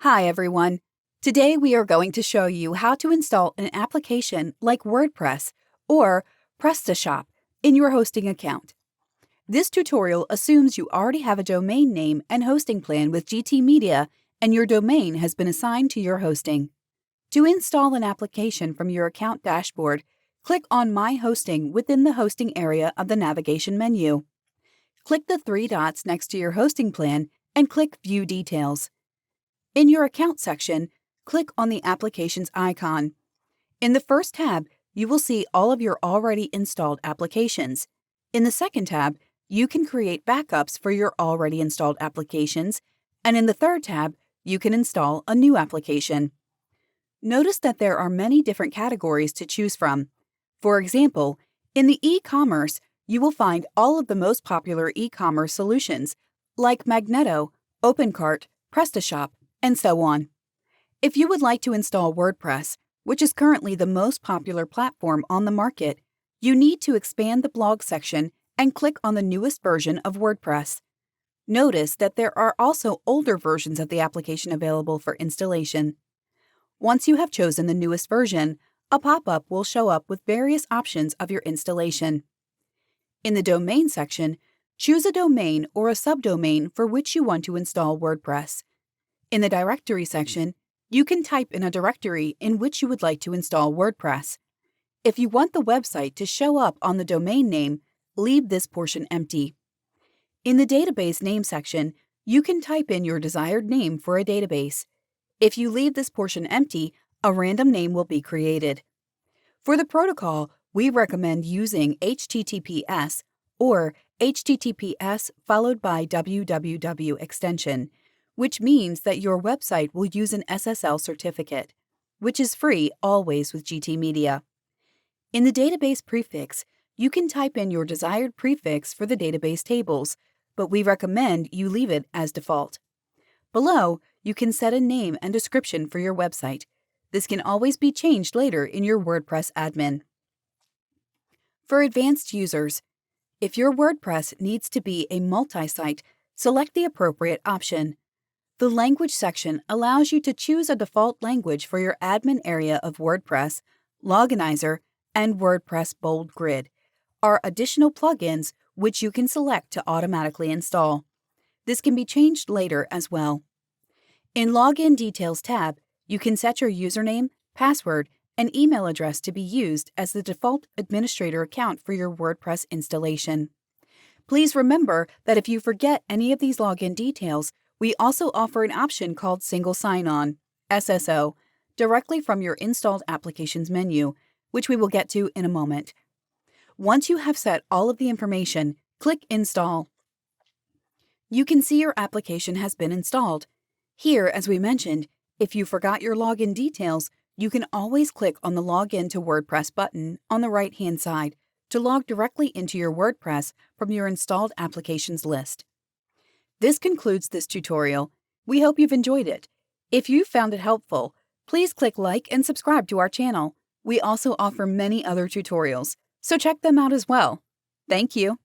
Hi everyone. Today we are going to show you how to install an application like WordPress or PrestaShop in your hosting account. This tutorial assumes you already have a domain name and hosting plan with GT Media and your domain has been assigned to your hosting. To install an application from your account dashboard, click on My Hosting within the hosting area of the navigation menu. Click the three dots next to your hosting plan and click View Details. In your Account section, click on the Applications icon. In the first tab, you will see all of your already installed applications. In the second tab, you can create backups for your already installed applications, and in the third tab, you can install a new application. Notice that there are many different categories to choose from. For example, in the e-commerce, you will find all of the most popular e-commerce solutions, like Magneto, OpenCart, PrestaShop, and so on. If you would like to install WordPress, which is currently the most popular platform on the market, you need to expand the blog section and click on the newest version of WordPress. Notice that there are also older versions of the application available for installation. Once you have chosen the newest version, a pop-up will show up with various options of your installation. In the Domain section, choose a domain or a subdomain for which you want to install WordPress. In the Directory section, you can type in a directory in which you would like to install WordPress. If you want the website to show up on the domain name, leave this portion empty. In the Database Name section, you can type in your desired name for a database. If you leave this portion empty, a random name will be created. For the protocol, we recommend using HTTPS or HTTPS followed by www extension, which means that your website will use an SSL certificate, which is free always with GT Media. In the database prefix, you can type in your desired prefix for the database tables, but we recommend you leave it as default. Below, you can set a name and description for your website. This can always be changed later in your WordPress admin. For advanced users, if your WordPress needs to be a multi-site, select the appropriate option. The Language section allows you to choose a default language for your admin area of WordPress, Loginizer, and WordPress Bold Grid are additional plugins which you can select to automatically install. This can be changed later as well. In Login Details tab, you can set your username, password, and email address to be used as the default administrator account for your WordPress installation. Please remember that if you forget any of these login details, we also offer an option called Single Sign-On, SSO, directly from your Installed Applications menu, which we will get to in a moment. Once you have set all of the information, click Install. You can see your application has been installed. Here, as we mentioned, if you forgot your login details, you can always click on the Login to WordPress button on the right-hand side to log directly into your WordPress from your installed applications list. This concludes this tutorial. We hope you've enjoyed it. If you found it helpful, please click like and subscribe to our channel. We also offer many other tutorials, so check them out as well. Thank you.